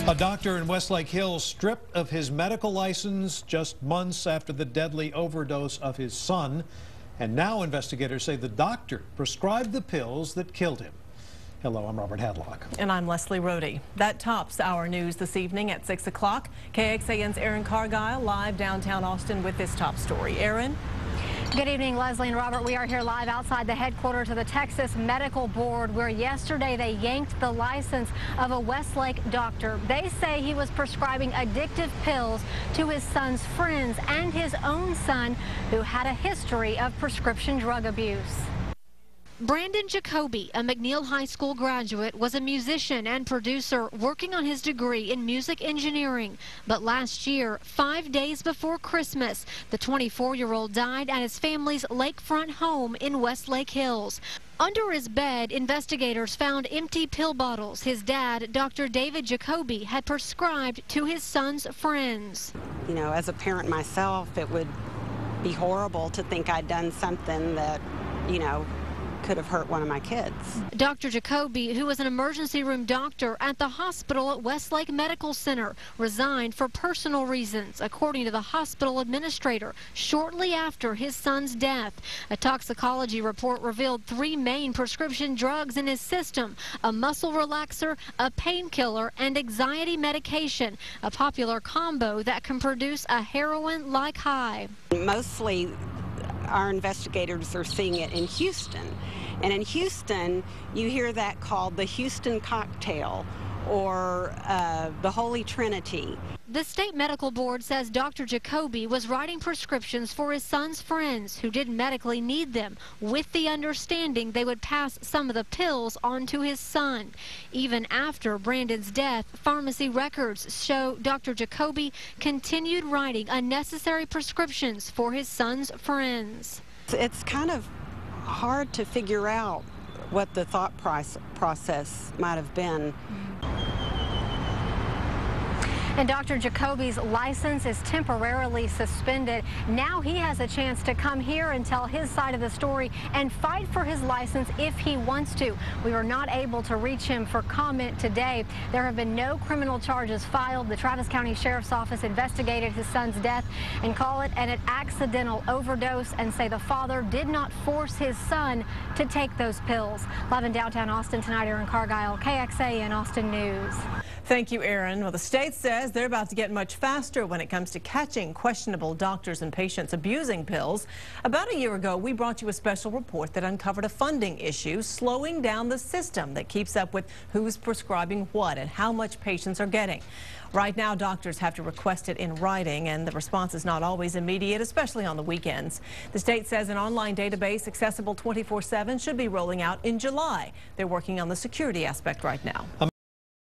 A doctor in Westlake Hills stripped of his medical license just months after the deadly overdose of his son. And now investigators say the doctor prescribed the pills that killed him. Hello, I'm Robert Hadlock. And I'm Leslie Rohde. That tops our news this evening at 6 o'clock. KXAN's Aaron Cargile live downtown Austin with this top story. Aaron? Good evening, Leslie and Robert. We are here live outside the headquarters of the Texas Medical Board, where yesterday they yanked the license of a Westlake doctor. They say he was prescribing addictive pills to his son's friends and his own son, who had a history of prescription drug abuse. Brandon Jacoby, a McNeil High School graduate, was a musician and producer working on his degree in music engineering. But last year, 5 days before Christmas, the 24-year-old died at his family's lakefront home in Westlake Hills. Under his bed, investigators found empty pill bottles his dad, Dr. David Jacoby, had prescribed to his son's friends. You know, as a parent myself, it would be horrible to think I'd done something that, you know, could have hurt one of my kids. Dr. Jacoby, who was an emergency room doctor at the hospital at Westlake Medical Center, resigned for personal reasons, according to the hospital administrator, shortly after his son's death. A toxicology report revealed 3 main prescription drugs in his system: a muscle relaxer, a painkiller, and anxiety medication, a popular combo that can produce a heroin-like high. Mostly our investigators are seeing it in Houston. And in Houston, you hear that called the Houston cocktail or the Holy Trinity. The state medical board says Dr. Jacoby was writing prescriptions for his son's friends who didn't medically need them, with the understanding they would pass some of the pills on to his son. Even after Brandon's death, pharmacy records show Dr. Jacoby continued writing unnecessary prescriptions for his son's friends. It's kind of hard to figure out what the thought process might have been. And Dr. Jacoby's license is temporarily suspended. Now he has a chance to come here and tell his side of the story and fight for his license if he wants to. We were not able to reach him for comment today. There have been no criminal charges filed. The Travis County Sheriff's Office investigated his son's death and call it an accidental overdose and say the father did not force his son to take those pills. Live in downtown Austin tonight, Aaron Cargile, KXAN Austin News. Thank you, Aaron. Well, the state says they're about to get much faster when it comes to catching questionable doctors and patients abusing pills. About a year ago, we brought you a special report that uncovered a funding issue, slowing down the system that keeps up with who's prescribing what and how much patients are getting. Right now, doctors have to request it in writing, and the response is not always immediate, especially on the weekends. The state says an online database accessible 24/7 should be rolling out in July. They're working on the security aspect right now.